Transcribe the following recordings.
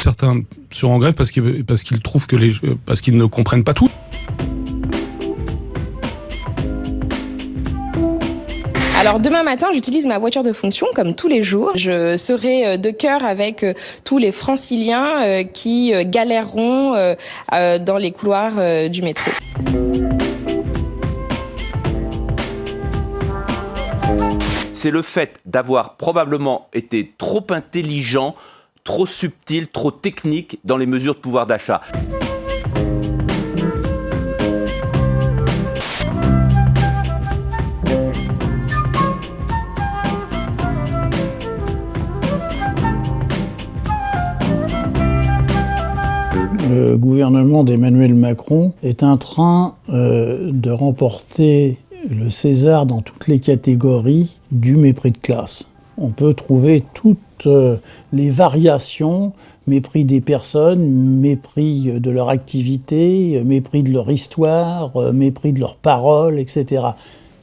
certains sont en grève parce qu'ils trouvent parce qu'ils ne comprennent pas tout. Alors demain matin, j'utilise ma voiture de fonction comme tous les jours. Je serai de cœur avec tous les franciliens qui galéreront dans les couloirs du métro. C'est le fait d'avoir probablement été trop intelligent, trop subtil, trop technique dans les mesures de pouvoir d'achat. Le gouvernement d'Emmanuel Macron est en train de remporter le César dans toutes les catégories du mépris de classe. On peut trouver toutes les variations, mépris des personnes, mépris de leur activité, mépris de leur histoire, mépris de leurs paroles, etc.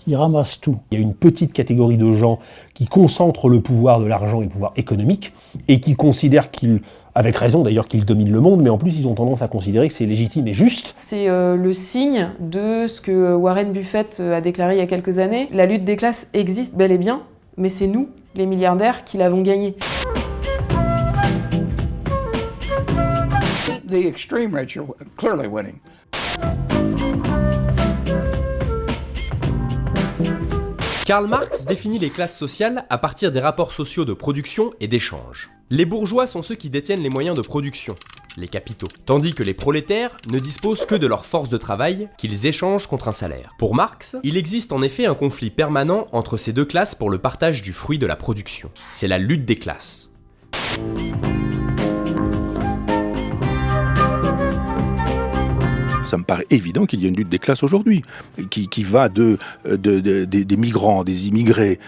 Ils ramassent tout. Il y a une petite catégorie de gens qui concentrent le pouvoir de l'argent et le pouvoir économique et qui considèrent qu'ils, avec raison d'ailleurs, qu'ils dominent le monde, mais en plus ils ont tendance à considérer que c'est légitime et juste. C'est le signe de ce que Warren Buffett a déclaré il y a quelques années. La lutte des classes existe bel et bien, mais c'est nous, les milliardaires, qui l'avons gagnée. The extreme rich are clearly winning. Karl Marx définit les classes sociales à partir des rapports sociaux de production et d'échange. Les bourgeois sont ceux qui détiennent les moyens de production, les capitaux, tandis que les prolétaires ne disposent que de leur force de travail qu'ils échangent contre un salaire. Pour Marx, il existe en effet un conflit permanent entre ces deux classes pour le partage du fruit de la production. C'est la lutte des classes. Ça me paraît évident qu'il y a une lutte des classes aujourd'hui, qui va des migrants, des immigrés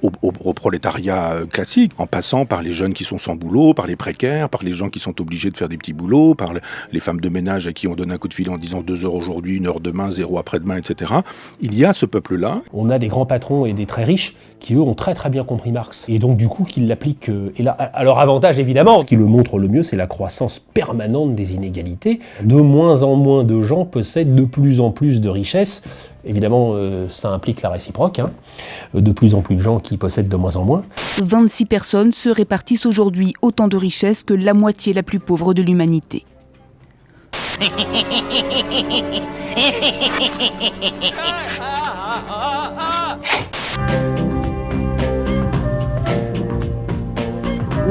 au prolétariat classique, en passant par les jeunes qui sont sans boulot, par les précaires, par les gens qui sont obligés de faire des petits boulots, par les femmes de ménage à qui on donne un coup de filet en disant 2 heures aujourd'hui, 1 heure demain, 0 après-demain, etc. Il y a ce peuple-là. On a des grands patrons et des très riches qui, eux, ont très très bien compris Marx. Et donc, du coup, qu'ils l'appliquent à leur avantage, évidemment. Ce qui le montre le mieux, c'est la croissance permanente des inégalités. De moins en moins de gens possèdent de plus en plus de richesses. Évidemment, ça implique la réciproque. De plus en plus de gens qui possèdent de moins en moins. 26 personnes se répartissent aujourd'hui autant de richesses que la moitié la plus pauvre de l'humanité.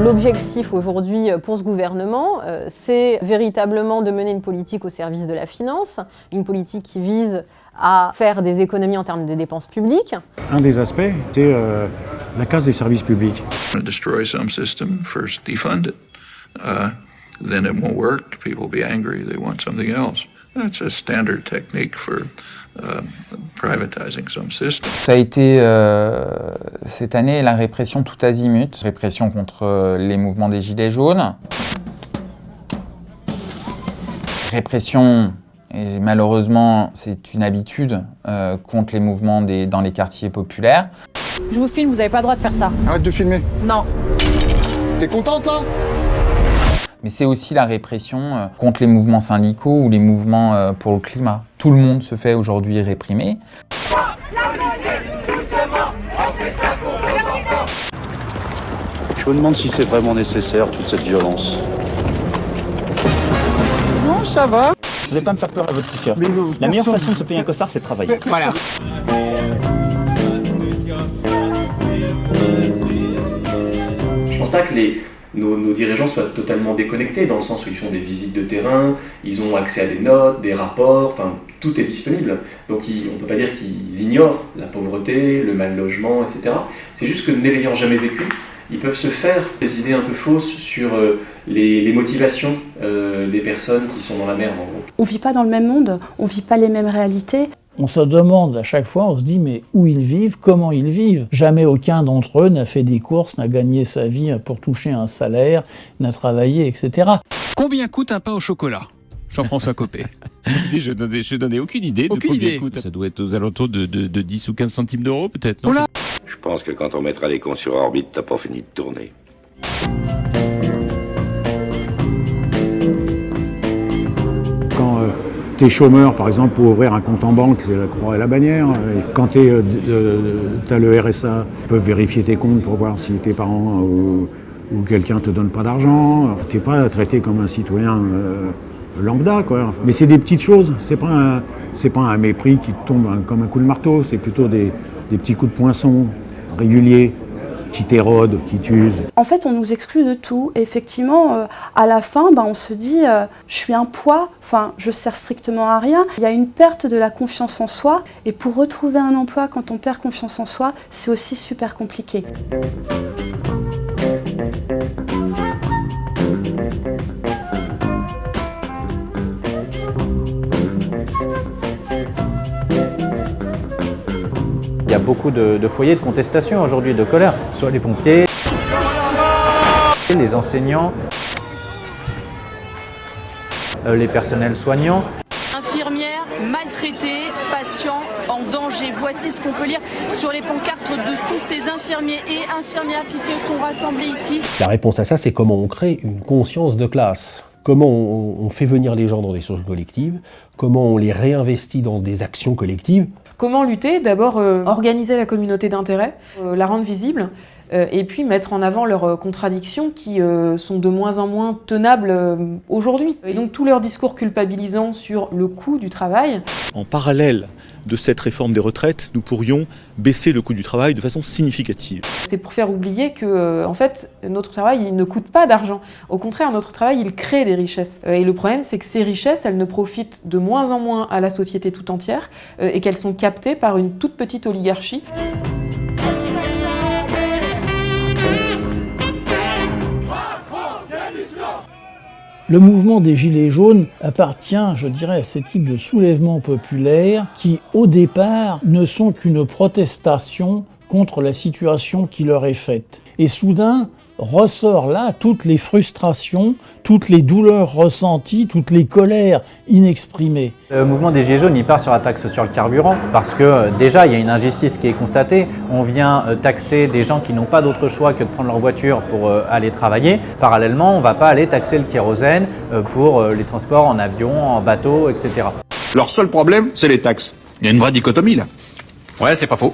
L'objectif aujourd'hui pour ce gouvernement, c'est véritablement de mener une politique au service de la finance, une politique qui vise à faire des économies en termes de dépenses publiques. Un des aspects, c'est la casse des services publics. Destroy some system, first defund it, then it won't work, people will be angry, they want something else. That's a standard technique for privatizing some system. Ça a été cette année la répression tout azimut, répression contre les mouvements des Gilets jaunes, répression, et malheureusement c'est une habitude, contre les mouvements dans les quartiers populaires. Je vous filme, vous n'avez pas le droit de faire ça. Arrête de filmer. Non. T'es contente là ? Mais c'est aussi la répression contre les mouvements syndicaux ou les mouvements pour le climat. Tout le monde se fait aujourd'hui réprimer. Je me demande si c'est vraiment nécessaire, toute cette violence. Non, ça va. Vous n'allez pas me faire peur à votre petit cœur. La meilleure façon de se payer un costard, c'est de travailler. Voilà. Je pense pas que nos dirigeants soient totalement déconnectés, dans le sens où ils font des visites de terrain, ils ont accès à des notes, des rapports, enfin tout est disponible. Donc on ne peut pas dire qu'ils ignorent la pauvreté, le mal logement, etc. C'est juste que ne l'ayant jamais vécu, ils peuvent se faire des idées un peu fausses sur les motivations des personnes qui sont dans la merde, en gros. On vit pas dans le même monde, on vit pas les mêmes réalités. On se demande à chaque fois, on se dit mais où ils vivent, comment ils vivent. Jamais aucun d'entre eux n'a fait des courses, n'a gagné sa vie pour toucher un salaire, n'a travaillé, etc. Combien coûte un pain au chocolat ? Jean-François Copé. Je donnais aucune idée de combien coûte. Ça doit être aux alentours de 10 ou 15 centimes d'euros peut-être, non ? Je pense que quand on mettra les cons sur orbite, t'as pas fini de tourner. t'es chômeur, par exemple, pour ouvrir un compte en banque, c'est la croix et la bannière. Quand t'as le RSA, ils peuvent vérifier tes comptes pour voir si tes parents ou quelqu'un te donne pas d'argent. T'es pas traité comme un citoyen lambda, quoi. Mais c'est des petites choses, c'est pas un mépris qui te tombe comme un coup de marteau, c'est plutôt des petits coups de poinçon réguliers qui t'érodent, qui t'usent. En fait, on nous exclut de tout. Et effectivement, à la fin, on se dit je suis un poids, je sers strictement à rien. Il y a une perte de la confiance en soi. Et pour retrouver un emploi, quand on perd confiance en soi, c'est aussi super compliqué. Il y a beaucoup de foyers de contestation aujourd'hui, de colère, soit les pompiers, les enseignants, les personnels soignants. Infirmières maltraitées, patients en danger. Voici ce qu'on peut lire sur les pancartes de tous ces infirmiers et infirmières qui se sont rassemblés ici. La réponse à ça, c'est comment on crée une conscience de classe. Comment on fait venir les gens dans des sources collectives, comment on les réinvestit dans des actions collectives. Comment lutter? D'abord, organiser la communauté d'intérêt, la rendre visible, et puis mettre en avant leurs contradictions qui sont de moins en moins tenables aujourd'hui. Et donc tout leur discours culpabilisant sur le coût du travail. En parallèle de cette réforme des retraites, nous pourrions baisser le coût du travail de façon significative. C'est pour faire oublier que, en fait, notre travail, il ne coûte pas d'argent. Au contraire, notre travail, il crée des richesses. Et le problème, c'est que ces richesses, elles ne profitent de moins en moins à la société tout entière et qu'elles sont captées par une toute petite oligarchie. Le mouvement des Gilets jaunes appartient, je dirais, à ces types de soulèvements populaires qui, au départ, ne sont qu'une protestation contre la situation qui leur est faite. Et soudain, ressort là toutes les frustrations, toutes les douleurs ressenties, toutes les colères inexprimées. Le mouvement des Gilets jaunes, il part sur la taxe sur le carburant parce que déjà, il y a une injustice qui est constatée. On vient taxer des gens qui n'ont pas d'autre choix que de prendre leur voiture pour aller travailler. Parallèlement, on ne va pas aller taxer le kérosène pour les transports en avion, en bateau, etc. Leur seul problème, c'est les taxes. Il y a une vraie dichotomie là. Ouais, c'est pas faux.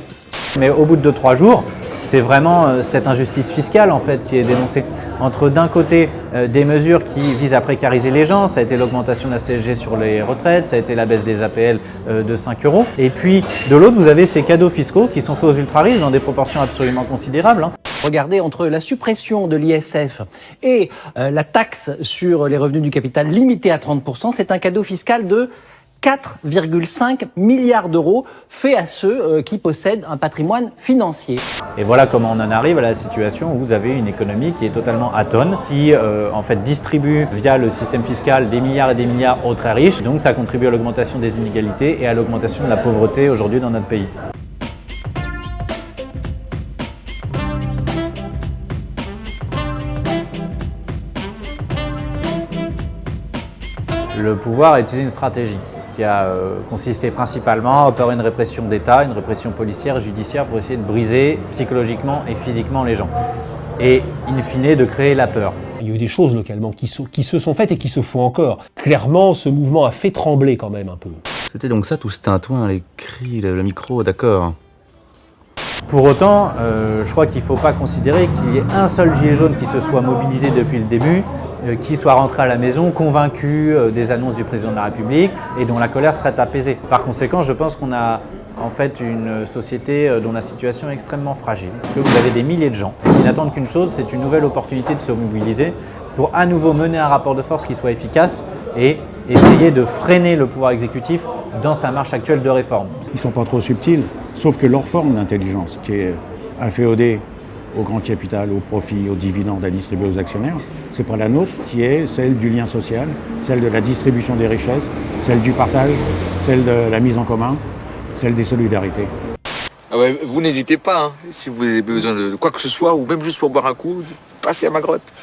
Mais au bout de 2-3 jours, c'est vraiment cette injustice fiscale en fait qui est dénoncée. Entre d'un côté des mesures qui visent à précariser les gens, ça a été l'augmentation de la CSG sur les retraites, ça a été la baisse des APL de 5 €. Et puis de l'autre, vous avez ces cadeaux fiscaux qui sont faits aux ultra-riches dans des proportions absolument considérables. Regardez, entre la suppression de l'ISF et la taxe sur les revenus du capital limitée à 30%, c'est un cadeau fiscal de 4,5 milliards d'euros fait à ceux qui possèdent un patrimoine financier. Et voilà comment on en arrive à la situation où vous avez une économie qui est totalement atone, qui en fait distribue via le système fiscal des milliards et des milliards aux très riches. Donc ça contribue à l'augmentation des inégalités et à l'augmentation de la pauvreté aujourd'hui dans notre pays. Le pouvoir a utilisé une stratégie qui a consisté principalement à opérer une répression d'État, une répression policière et judiciaire pour essayer de briser psychologiquement et physiquement les gens. Et in fine, de créer la peur. Il y a eu des choses localement qui se sont faites et qui se font encore. Clairement, ce mouvement a fait trembler quand même un peu. C'était donc ça, tout ce tintouin, les cris, le micro, d'accord. Pour autant, je crois qu'il ne faut pas considérer qu'il y ait un seul gilet jaune qui se soit mobilisé depuis le début, qui soit rentré à la maison convaincu des annonces du président de la République et dont la colère serait apaisée. Par conséquent, je pense qu'on a en fait une société dont la situation est extrêmement fragile. Parce que vous avez des milliers de gens qui n'attendent qu'une chose, c'est une nouvelle opportunité de se mobiliser pour à nouveau mener un rapport de force qui soit efficace et essayer de freiner le pouvoir exécutif dans sa marche actuelle de réforme. Ils ne sont pas trop subtils, sauf que leur forme d'intelligence, qui est inféodée au grand capital, au profit, aux dividendes à distribuer aux actionnaires, c'est pas la nôtre, qui est celle du lien social, celle de la distribution des richesses, celle du partage, celle de la mise en commun, celle des solidarités. Ah ouais, vous n'hésitez pas, hein, si vous avez besoin de quoi que ce soit, ou même juste pour boire un coup, passez à ma grotte.